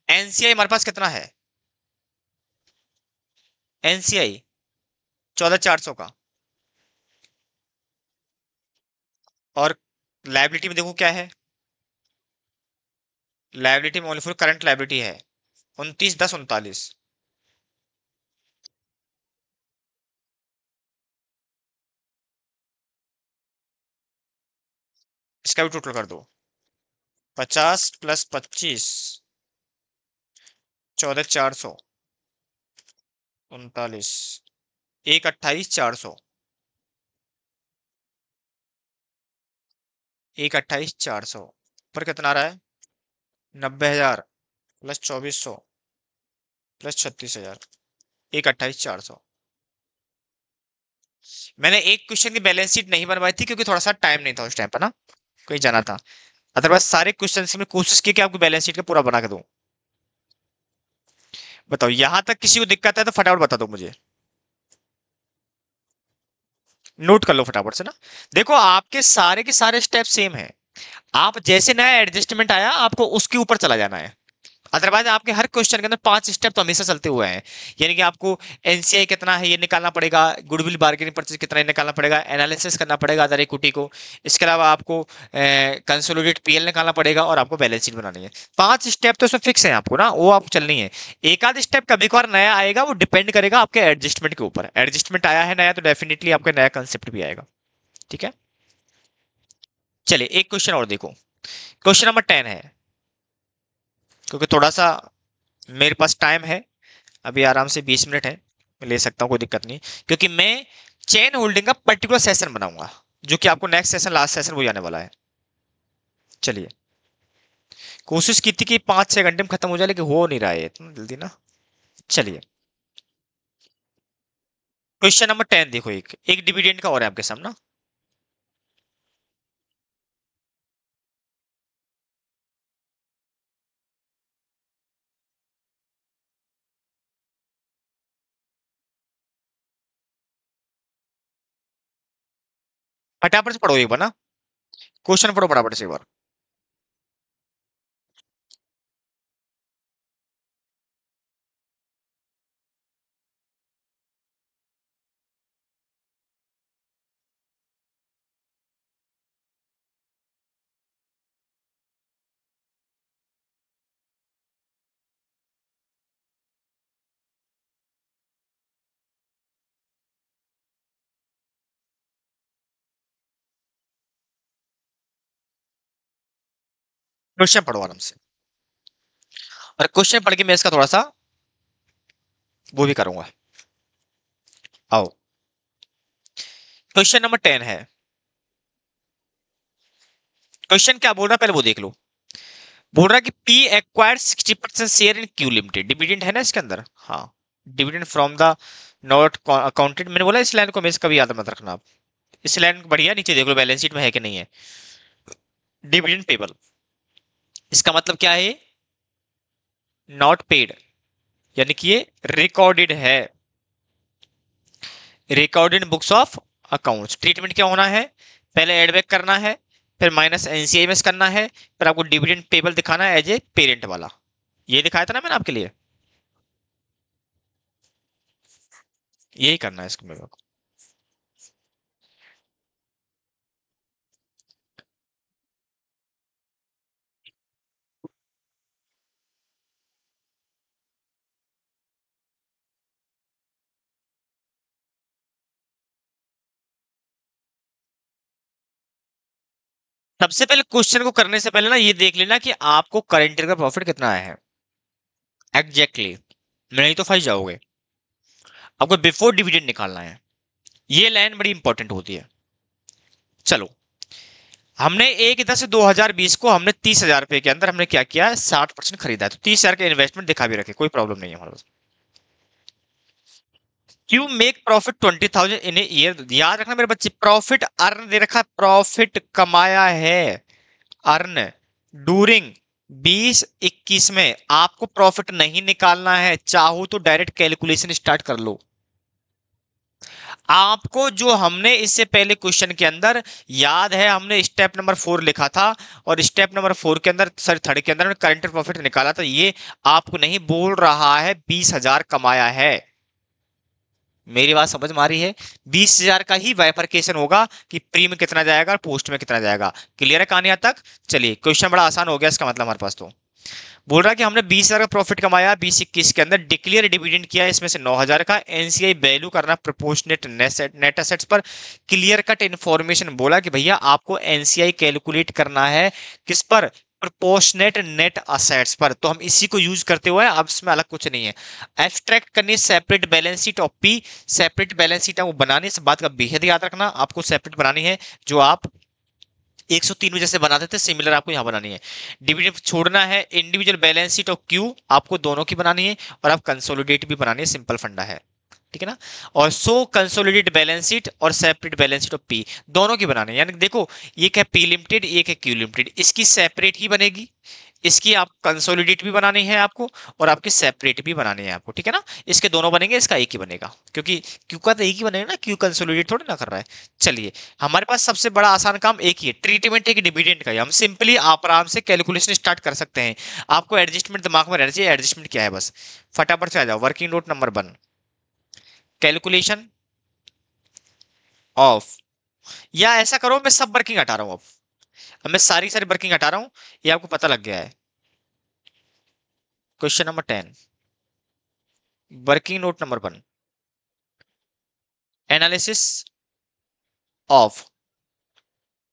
एनसीआई हमारे पास कितना है? एनसीआई 14,400 का। और लाइबिलिटी में देखो क्या है? लाइबिलिटी में ओनली फॉर करंट लाइबिलिटी है 29,10,39। इसका भी टोटल कर दो। 50 प्लस 25, 14,400, 39, 1,28,400, 1,28,400 पर कितना आ रहा है? 90,000 प्लस 2,400 प्लस 36,000, 1,28,400। मैंने एक क्वेश्चन की बैलेंस शीट नहीं बनवाई थी क्योंकि थोड़ा सा टाइम नहीं था उस टाइम पर ना, कहीं जाना था। अदरवाइज सारे क्वेश्चन में कोशिश की कि आपको बैलेंस शीट का पूरा बना के दूं। बताओ यहां तक किसी को दिक्कत है तो फटाफट बता दो मुझे, नोट कर लो फटाफट से ना। देखो आपके सारे के सारे स्टेप सेम है, आप जैसे नया एडजस्टमेंट आया आपको उसके ऊपर चला जाना है। अदरवाइज आपके हर क्वेश्चन के अंदर 5 स्टेप तो हमेशा चलते हुए हैं। यानी कि आपको एनसीआई कितना है ये निकालना पड़ेगा, गुडविल बार्गेनिंग परचेज कितना है निकालना पड़ेगा, एनालिसिस करना पड़ेगा अदर इक्विटी को। इसके अलावा आपको कंसोलिडेट पीएल निकालना पड़ेगा और आपको बैलेंस शीट बनानी है। 5 स्टेप तो इसमें फिक्स है आपको ना, वो आपको चलनी है। एक आध स्टेप कभी कभार नया आएगा, वो डिपेंड करेगा आपके एडजस्टमेंट के ऊपर। एडजस्टमेंट आया है नया तो डेफिनेटली आपका नया कंसेप्ट भी आएगा। ठीक है, चलिए एक क्वेश्चन और देखो। क्वेश्चन नंबर 10 है, क्योंकि थोड़ा सा मेरे पास टाइम है अभी, आराम से 20 मिनट है, मैं ले सकता हूँ, कोई दिक्कत नहीं। क्योंकि मैं चेन होल्डिंग का पर्टिकुलर सेशन बनाऊंगा, जो कि आपको नेक्स्ट सेशन लास्ट सेशन वो आने वाला है। चलिए, कोशिश की थी कि 5-6 घंटे में खत्म हो जाए, लेकिन हो नहीं रहा है इतना जल्दी ना। चलिए, क्वेश्चन नंबर 10 देखो, एक एक डिविडेंड का और है आपके सामने। फटाफट से पढ़ो एक बार ना, क्वेश्चन पढ़ो फटाफट से एक बार। क्वेश्चन पढ़ो आराम से, और क्वेश्चन पढ़ के मैं इसका थोड़ा सा वो भी करूंगा। आओ, क्वेश्चन नंबर 10 है। क्वेश्चन क्या बोल रहा है पहले वो देख लो। बोल रहा है कि P acquired 60% share in Q limited, dividend है ना इसके अंदर। हाँ, dividend from the not accounted, मैंने बोला इस लाइन को हमेशा कभी याद मत रखना आप। इस लाइन बढ़िया नीचे देख लो बैलेंस शीट में है कि नहीं है। डिविडेंड पेबल, इसका मतलब क्या है, नॉट पेड, यानी कि ये रिकॉर्डेड है, recorded books of accounts. Treatment क्या होना है, पहले एड बैक करना है, फिर माइनस एनसीआईएमएस करना है, फिर आपको डिविडेंड पेबल दिखाना है एज ए पेरेंट वाला। ये दिखाया था ना मैंने आपके लिए, यही करना है इसको मेरे को। सबसे पहले क्वेश्चन को करने से पहले ना ये देख लेना कि आपको करंट ईयर का प्रॉफिट कितना आया है एग्जैक्टली exactly। नहीं तो फंस जाओगे। आपको बिफोर डिविडेंड निकालना है, ये लाइन बड़ी इंपॉर्टेंट होती है। चलो, हमने 1/10/2020 को हमने 30,000 रुपए के अंदर हमने क्या किया है, 60% खरीदा है, तो 30,000 का इन्वेस्टमेंट दिखा भी रखे, कोई प्रॉब्लम नहीं है हमारे पास। Q make profit 20,000 in a year, याद रखना मेरे बच्चे, प्रॉफिट अर्न दे रखा, प्रॉफिट कमाया है, अर्न डूरिंग 2021 में। आपको प्रॉफिट नहीं निकालना है, चाहो तो डायरेक्ट कैलकुलेशन स्टार्ट कर लो। आपको जो हमने इससे पहले क्वेश्चन के अंदर याद है, हमने स्टेप नंबर 4 लिखा था, और स्टेप नंबर 4 के अंदर सर थर्ड के अंदर करंट प्रॉफिट निकाला था। ये आपको नहीं बोल रहा है 20,000 कमाया है, मेरी बात समझ में आ रही है। 20,000 का ही बाइफरकेशन होगा कि प्री में कितना जाएगा और पोस्ट में कितना जाएगा। क्लियर है कहानी यहाँ तक। चलिए, क्वेश्चन बड़ा आसान हो गया इसका मतलब हमारे पास। तो बोल रहा है कि हमने 20,000 का प्रॉफिट कमाया 2021 के अंदर, डिक्लेयर डिविडेंड किया इसमें से 9,000 का, एनसीआई वैल्यू करना प्रोपोर्शनेट नेट एसेट्स पर। क्लियर कट इन्फॉर्मेशन बोला कि भैया आपको एनसीआई कैलकुलेट करना है किस पर, प्रोपोर्शनेट नेट असेट्स पर। तो हम इसी को यूज करते हुए, अब इसमें अलग कुछ नहीं है। एब्स्ट्रैक्ट करनी separate balance sheet of P, separate balance sheet आपको बनानी, इस बात का बेहद याद रखना, आपको सेपरेट बनानी है, जो आप 103 में जैसे बनाते थे सिमिलर आपको यहाँ बनानी है। डिविडेंड छोड़ना है, इंडिविजुअल बैलेंस शीट और क्यू आपको दोनों की बनानी है, और आप कंसोलिडेट भी बनानी है, सिंपल फंडा है, ठीक है ना। और सो कंसोलिडेट बैलेंस शीट और separate balance sheet of P दोनों की बनानी है। यानी देखो, एक है पी लिमिटेड, एक है क्यू लिमिटेड, इसकी सेपरेट ही बनेगी, इसकी आप कंसोलिडेट भी बनानी है आपको, और आपकी सेपरेट भी बनानी है आपको, ठीक है ना। इसके दोनों बनेंगे, इसका एक ही बनेगा, क्योंकि क्यू का तो एक ही बनेगा ना, क्यू कंसोलिडेट थोड़ी ना कर रहा है। चलिए, हमारे पास सबसे बड़ा आसान काम एक ही है, ट्रीटमेंट एक डिविडेंड का ही। हम सिंपली आप आराम से कैलकुलेशन स्टार्ट कर सकते हैं। आपको एडजस्टमेंट दिमाग में रहना चाहिए, एडजस्टमेंट क्या है बस। फटाफट से आ जाओ, working note number 1, calculation of, या ऐसा करो मैं सब वर्किंग हटा रहा हूं अब मैं सारी सारी वर्किंग हटा रहा हूं, ये आपको पता लग गया है। Question number 10, working note number 1, analysis of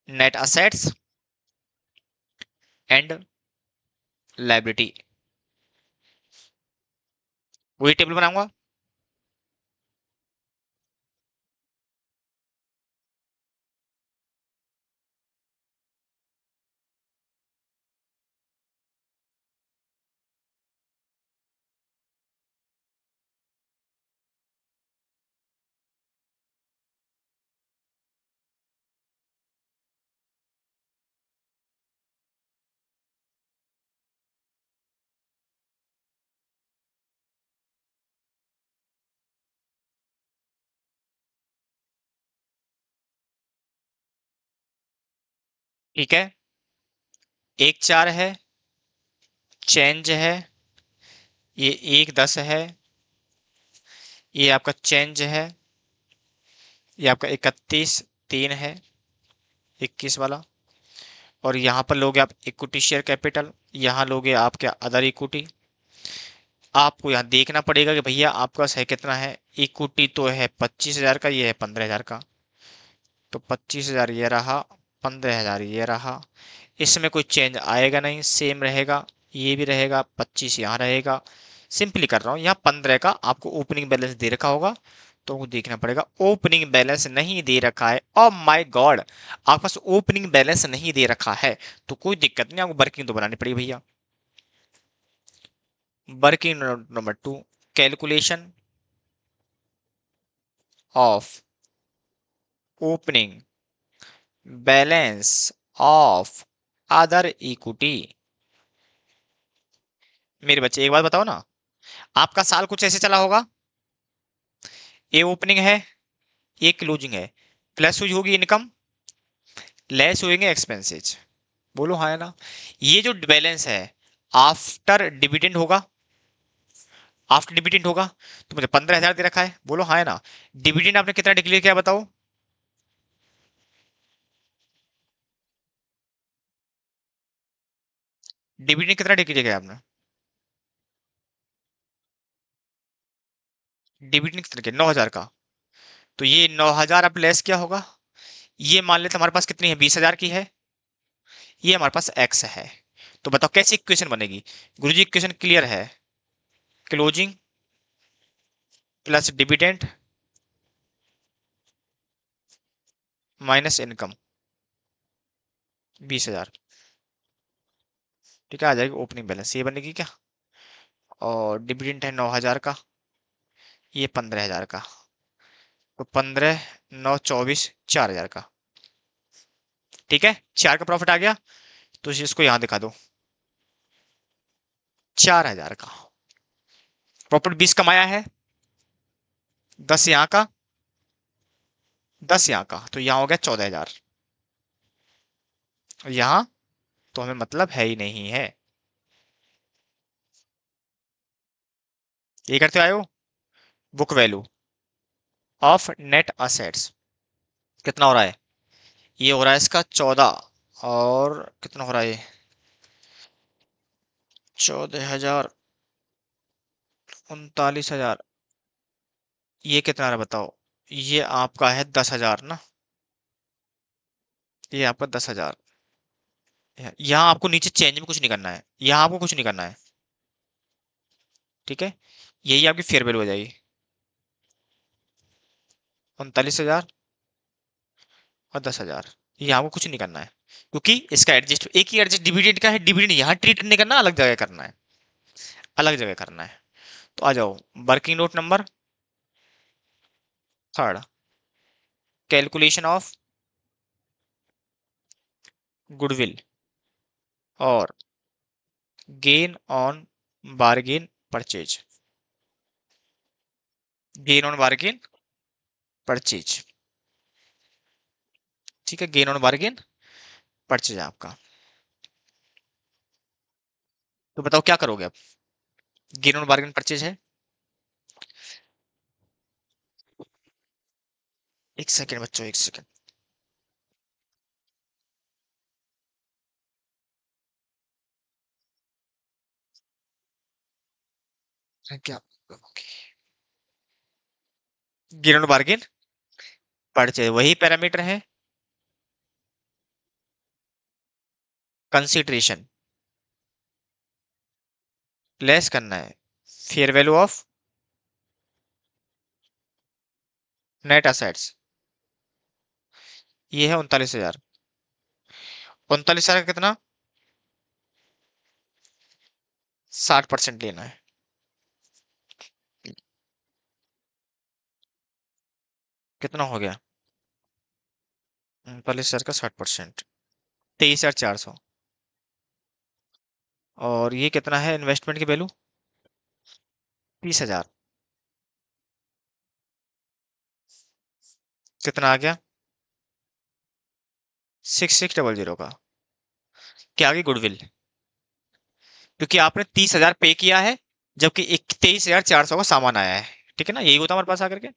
net assets and liability, वही टेबल बनाऊंगा। ठीक है, एक 4 है, चेंज है, ये एक 10 है, ये आपका चेंज है, ये आपका 31 3 है, 21 वाला। और यहाँ पर लोगे आप इक्विटी शेयर कैपिटल, यहाँ लोगे आप क्या अदर इक्विटी। आपको यहाँ देखना पड़ेगा कि भैया आपका है कितना है। इक्विटी तो है 25,000 का, ये है 15,000 का। तो 25,000 ये रहा, 15,000 ये रहा। इसमें कोई चेंज आएगा नहीं, सेम रहेगा। ये भी रहेगा, 25 यहाँ रहेगा। सिंपली कर रहा हूँ, यहाँ 15 का आपको ओपनिंग बैलेंस दे रखा होगा, तो वो देखना पड़ेगा। ओपनिंग बैलेंस नहीं दे रखा है, ओ माय गॉड, आपके पास ओपनिंग बैलेंस नहीं दे रखा है, तो कोई दिक्कत नहीं, आपको वर्किंग तो बनानी पड़ेगी भैया। Working number two, calculation of opening balance of other equity. मेरे बच्चे एक बात बताओ ना, आपका साल कुछ ऐसे चला होगा, ए ओपनिंग है, ए क्लोजिंग है, प्लस हुई होगी इनकम, लेस होंगे एक्सपेंसेस। बोलो हाँ है ना। ये जो बैलेंस है आफ्टर डिविडेंड होगा, आफ्टर डिविडेंड होगा। तो मुझे 15,000 दे रखा है, बोलो हाँ है ना। डिविडेंड आपने कितना डिक्लेयर किया बताओ। डिविडेंड कितना डिक्लेयर किया आपने। डिविडेंड कितना किया, 9,000 का। तो ये 9,000 अब लेस क्या होगा, ये मान लेते हमारे पास कितनी है, 20,000 की है, ये हमारे पास एक्स है। तो बताओ कैसी इक्वेशन बनेगी। गुरुजी इक्वेशन क्लियर है, closing plus dividend minus income 20,000। ठीक है, आ जाएगी ओपनिंग बैलेंस, ये बनेगी क्या। और डिविडेंड है 9,000 का, ये 15,000 का। तो 15 9 24 4,000 का। ठीक है, 4 का प्रॉफिट आ गया, तो इसको यहां दिखा दो, 4,000 का प्रॉफिट। 20 कमाया है, 10 यहाँ का, 10 यहाँ का, तो यहाँ हो गया 14,000। यहाँ तो हमें मतलब है ही नहीं है। ये करते आए हो, book value of net assets कितना हो रहा है, ये हो रहा है इसका 14, और कितना हो रहा है ये 14,000, 39,000, ये कितना आ रहा है बताओ। ये आपका है 10,000 ना, ये आपका 10,000। यहाँ आपको नीचे चेंज में कुछ नहीं करना है, यहाँ आपको कुछ नहीं करना है। ठीक है, यही आपकी फेयर वैल्यू हो जाएगी, 39,000 और 10,000। ये आपको कुछ नहीं करना है, क्योंकि इसका एडजस्ट एक ही एडजस्ट डिविडेंड का है, डिविडेंड यहाँ ट्रीट नहीं करना, अलग जगह करना है, अलग जगह करना है। तो आ जाओ, working note number third, calculation of goodwill और gain on bargain purchase. Gain on bargain purchase, ठीक है, गेन ऑन बार्गेन परचेज आपका। तो बताओ क्या करोगे अब, गेन ऑन बार्गेन परचेज है। एक सेकंड बच्चों, एक सेकंड। क्या, गेन ऑन बार्गेन परचेज वही पैरामीटर है, कंसिडरेशन लेस करना है fair value of net assets, ये है 39,000। 39,000 का कितना, 60% लेना है। कितना हो गया, 39,000 का 60%, 23,400। और ये कितना है इन्वेस्टमेंट की वैल्यू, 30,000। कितना आ गया, 6600 का क्या आ गई? गुडविल। क्योंकि आपने 30,000 पे किया है, जबकि 23,400 का सामान आया है। ठीक है ना, यही होता हमारे पास आकर के।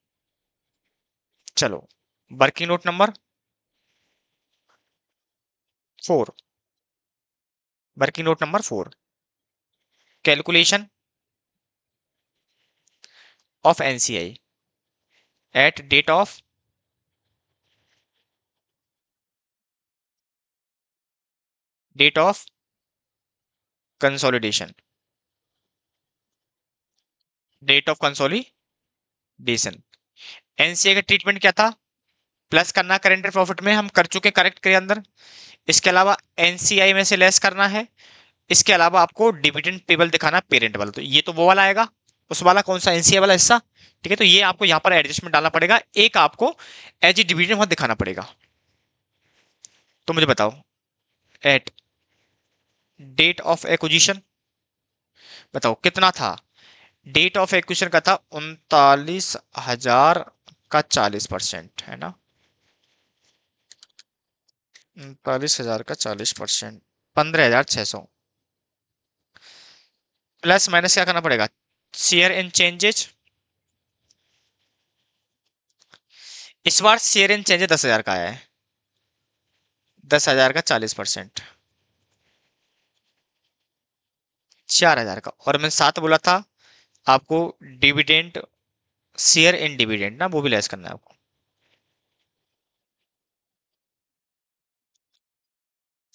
चलो, working note number 4। Working note number 4, calculation of NCI at date of consolidation. Date of consolidation. NCI का ट्रीटमेंट क्या था? प्लस करना करेंट प्रॉफिट में, हम कर चुके करेक्ट के अंदर। इसके अलावा एनसीआई में से लेस करना है। इसके अलावा आपको डिविडेंड पेबल दिखाना पेरेंट वाला, तो ये तो वो वाला आएगा। उस वाला कौन सा? एनसीआई वाला हिस्सा। ठीक है, तो ये आपको यहाँ पर एडजस्टमेंट डालना पड़ेगा, एक आपको एज ए डिविडेंड वहां दिखाना पड़ेगा। तो मुझे बताओ, एट डेट ऑफ एक्विजिशन बताओ कितना था? डेट ऑफ एक्विजिशन का था 39,000 का 40%, है ना? 39,000 का 40%, 15,600। प्लस माइनस क्या करना पड़ेगा? Share in changes. इस बार शेयर इन चेंजेज 10,000 का आया है। 10,000 का 40%, 4,000 का। और मैंने साथ बोला था आपको डिविडेंड, शेयर इन डिविडेंड ना, वो भी लेस करना है आपको।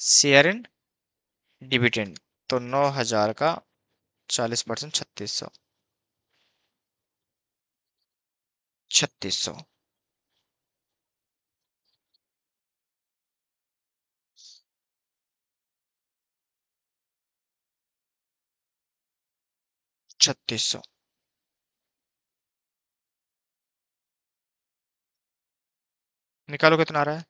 शेयर इन डिविडेंड, तो 9,000 का 40%, 3600। 3600। 3600 निकालो कितना आ रहा है?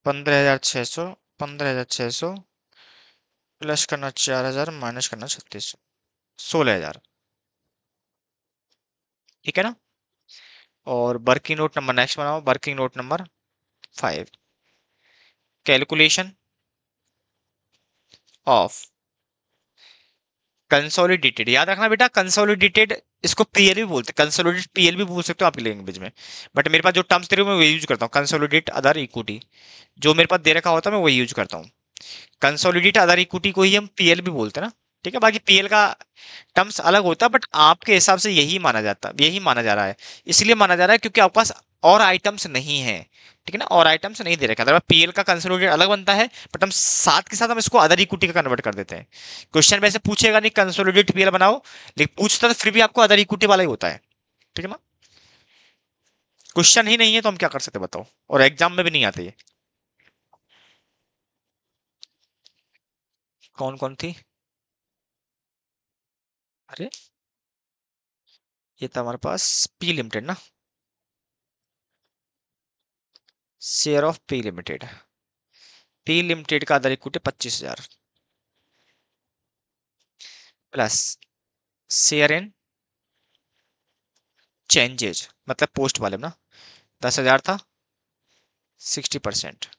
15,600। 15,600 प्लस करना 4,000 माइनस करना 3600, 16,000। ठीक है ना? और वर्किंग नोट नंबर नेक्स्ट बनाओ, working note number 5, calculation of consolidated. याद रखना बेटा, कंसोलिडेटेड इसको पीएल भी बोलते हैं, कंसोलिडेटेड पीएल भी बोल सकते हो आपकी लैंग्वेज में। बट मेरे पास जो टर्म्स दे रहे हो मैं वही यूज करता हूँ, कंसोलिडेट अदर इक्विटी। जो मेरे पास दे रखा होता है मैं वही यूज करता हूँ। कंसोलिडेट अदर इक्विटी को ही हम पीएल भी बोलते हैं ना। ठीक है, बाकी पीएल का टर्म्स अलग होता है, बट आपके हिसाब से यही माना जाता है, यही माना जा रहा है। इसलिए माना जा रहा है क्योंकि आपके पास और आइटम्स नहीं है। ठीक है ना, और आइटम्स नहीं दे रखे, अगर पीएल का कंसोलिडेट अलग बनता है, बट हम साथ के साथ हम इसको अदर इक्विटी का कन्वर्ट कर देते हैं। क्वेश्चन में ऐसे पूछेगा नहीं कंसोलिडेट पीएल बनाओ, लेकिन पूछता तो फिर भी आपको अदर इक्विटी वाला ही होता है। ठीक है ना, क्वेश्चन ही नहीं है तो हम क्या कर सकते हैं बताओ, और एग्जाम में भी नहीं आते ये। कौन कौन थी? अरे, ये था हमारे पास पी लिमिटेड ना, share of P limited. P limited का other equity 25,000 plus share in changes, मतलब पोस्ट वाले में ना, 10,000 था, 60%,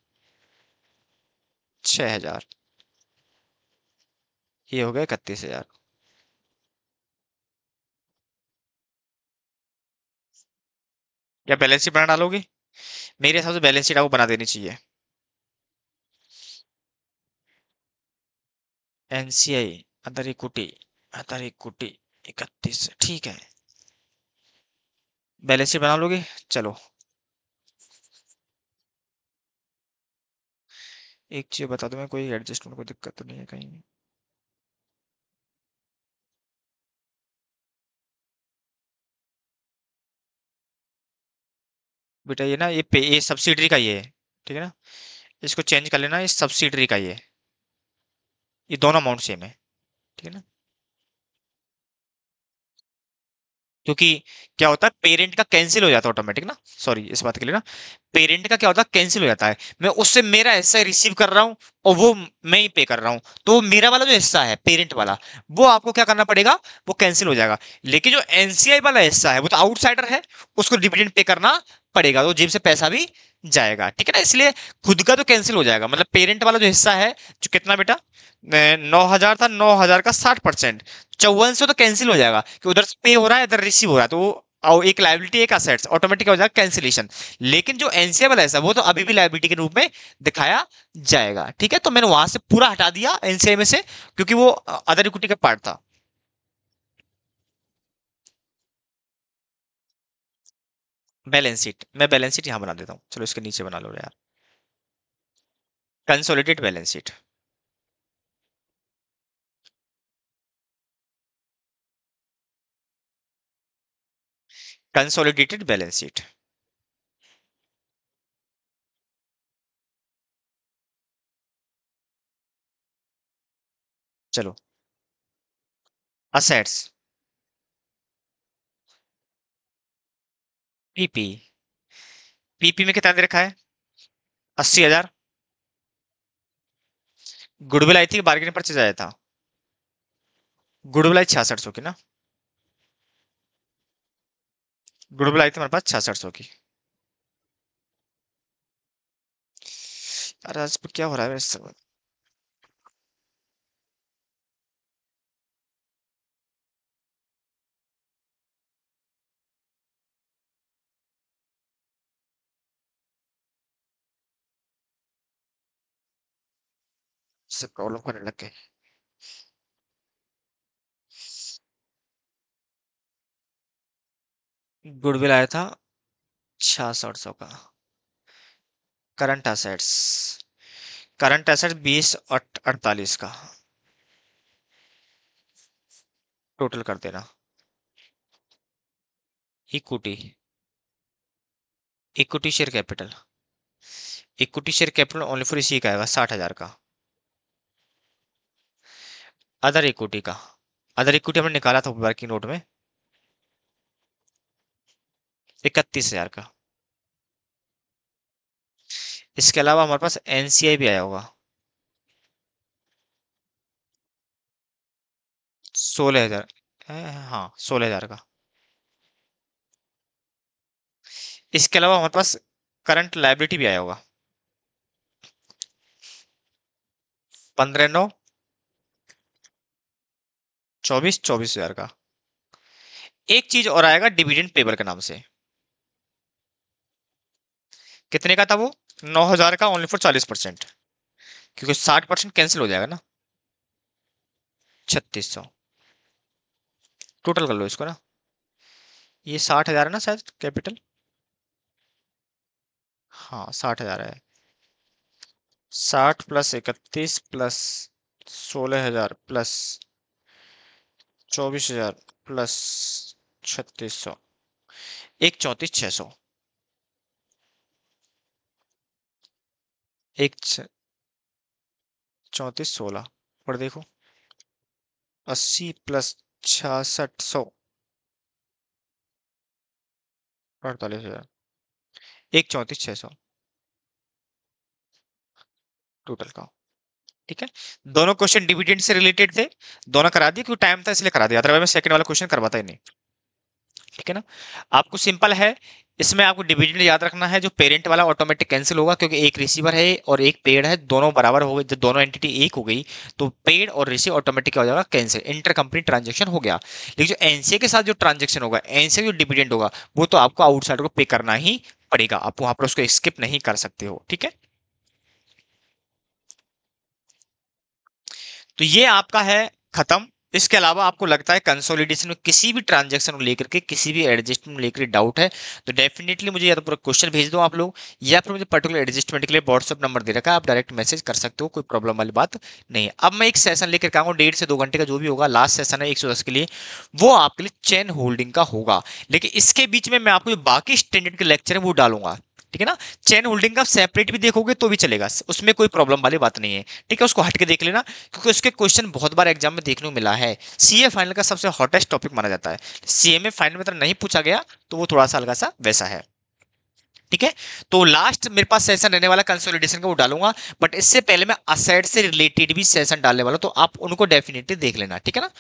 6,000। ये हो गया 31,000। या बैलेंस शीट बना डालोगे? मेरे हिसाब से बैलेंस शीट आपको बना देनी चाहिए। एनसीआई अदर इक्विटी 31, ठीक है। बैलेंस शीट बना लोगे? चलो, एक चीज बता दो, मैं कोई एडजस्टमेंट, कोई दिक्कत तो नहीं है कहीं? बेटा ये ना, ये सब्सिडरी का ये है। ठीक है ना, इसको चेंज कर लेना, ये सब्सिडरी का ये है। ये दोनों अमाउंट सेम है। ठीक है ना, क्योंकि क्या होता है, पेरेंट का कैंसिल हो जाता है ऑटोमेटिक ना। सॉरी इस बात के लिए ना, पेरेंट का क्या होता है, कैंसिल हो जाता है। मैं उससे मेरा हिस्सा रिसीव कर रहा हूँ और वो मैं ही पे कर रहा हूँ, तो मेरा वाला जो हिस्सा है पेरेंट वाला, वो आपको क्या करना पड़ेगा, वो कैंसिल हो जाएगा। लेकिन जो एनसीआई वाला हिस्सा है वो तो आउटसाइडर है, उसको डिविडेंड पे करना पड़ेगा, तो जेब से पैसा भी जाएगा, ठीक है ना। इसलिए खुद का तो कैंसिल हो जाएगा, मतलब पेरेंट वाला जो हिस्सा है, जो कितना बेटा 9,000 था, 9,000 का 60%, 5400 तो कैंसिल हो जाएगा कि उधर से पे हो रहा है, इधर रिसीव हो रहा है, तो वो एक लायबिलिटी एक असेट्स ऑटोमेटिक हो जाएगा कैंसिलेशन। लेकिन जो एनसीए वाला हिस्सा वो तो अभी भी लायबिलिटी के रूप में दिखाया जाएगा, ठीक है। तो मैंने वहां से पूरा हटा दिया एनसीए में से, क्योंकि वो अदर इक्विटी का पार्ट था। बैलेंस शीट, मैं बैलेंस शीट यहां बना देता हूँ, चलो इसके नीचे बना लो यार, consolidated balance sheet. Consolidated balance sheet, चलो। असेट्स, पीपी, पीपी में कितना दे रखा है, 80,000। गुडविल आई थी, बार्गेनिंग परचेज आया था, गुडविल आई 6600 की ना, गुडविल आई थी हमारे पास 6600 की। अरे आज क्या हो रहा है मेरे से? प्रॉब्लम करने लग गए। गुडविल आया था 6600 का। करंट एसेट्स, करंट एसेट्स 20,48 का, टोटल कर देना। Equity, equity share capital, equity share capital only for इसी का आएगा 60,000 का। अदर इक्विटी का, अदर इक्विटी हमने निकाला था वर्किंग नोट में, 31,000 का। इसके अलावा हमारे पास एनसीआई भी आया होगा, 16,000। हाँ 16,000 का। इसके अलावा हमारे पास करंट लायबिलिटी भी आया होगा, 15,9, 24,000 का। एक चीज और आएगा डिविडेंड पेबल के नाम से, कितने का था वो, 9,000 का ओनली फॉर 40%, क्योंकि 60% कैंसिल हो जाएगा ना, 3600। टोटल कर लो इसको ना, ये 60,000 है ना शायद कैपिटल, हाँ 60,000 है। 60 प्लस 31 प्लस 16,000 प्लस 24,000 प्लस 3600, एक 34,600, एक 34,16 पर देखो, 80 प्लस 6600, 48,000, एक 34,600 टोटल का, ठीक है। दोनों क्वेश्चन डिविडेंड से रिलेटेड थे, दोनों करा दिए क्योंकि टाइम था इसलिए करा दिया, अदरवाइज मैं सेकंड वाला क्वेश्चन करवाता ही नहीं, ठीक है ना। आपको सिंपल है, इसमें आपको डिविडेंड याद रखना है, जो पेरेंट वाला ऑटोमेटिक कैंसिल होगा क्योंकि एक रिसीवर है और एक पेड है, दोनों बराबर हो गए, जब दोनों एंटिटी एक हो गई तो पेड और रिसीव ऑटोमेटिक हो जाएगा कैंसिल, इंटर कंपनी ट्रांजेक्शन हो गया। लेकिन जो एनसीए के साथ जो ट्रांजेक्शन होगा, एनसीए जो डिविडेंड होगा, वो तो आपको आउटसाइडर को पे करना ही पड़ेगा, आप वहां पर उसको स्किप नहीं कर सकते हो, ठीक है। तो ये आपका है खत्म। इसके अलावा आपको लगता है कंसोलिडेशन में किसी भी ट्रांजैक्शन को लेकर के, किसी भी एडजस्टमेंट लेकर डाउट है, तो डेफिनेटली मुझे या तो पूरा क्वेश्चन भेज दो आप लोग, या फिर मुझे पर्टिकुलर एडजस्टमेंट के लिए व्हाट्सएप नंबर दे रखा है, आप डायरेक्ट मैसेज कर सकते हो, कोई प्रॉब्लम वाली बात नहीं है। अब मैं एक सेशन लेकर के आऊंगा 1.5 से 2 घंटे का, जो भी होगा लास्ट सेशन है 110 के लिए, वो आपके लिए चेन होल्डिंग का होगा। लेकिन इसके बीच में मैं आपको जो बाकी स्टैंडर्ड के लेक्चर है वो डालूंगा, ठीक है ना। चेन होल्डिंग का सेपरेट भी देखोगे तो भी चलेगा, उसमें कोई प्रॉब्लम वाली बात नहीं है, ठीक है। उसको हट के देख लेना, क्योंकि उसके क्वेश्चन बहुत बार एग्जाम में देखने को मिला है, सीए फाइनल का सबसे हॉटेस्ट टॉपिक माना जाता है। सीए में फाइनल में तो नहीं पूछा गया, तो वो थोड़ा सा हल्का सा वैसा है, ठीक है। तो लास्ट मेरे पास सेशन रहने वाला कंसोलिडेशन का, वो डालूंगा, बट इससे पहले मैं असेट से रिलेटेड भी सेशन डालने वाला, तो आप उनको डेफिनेटली देख लेना, ठीक है ना।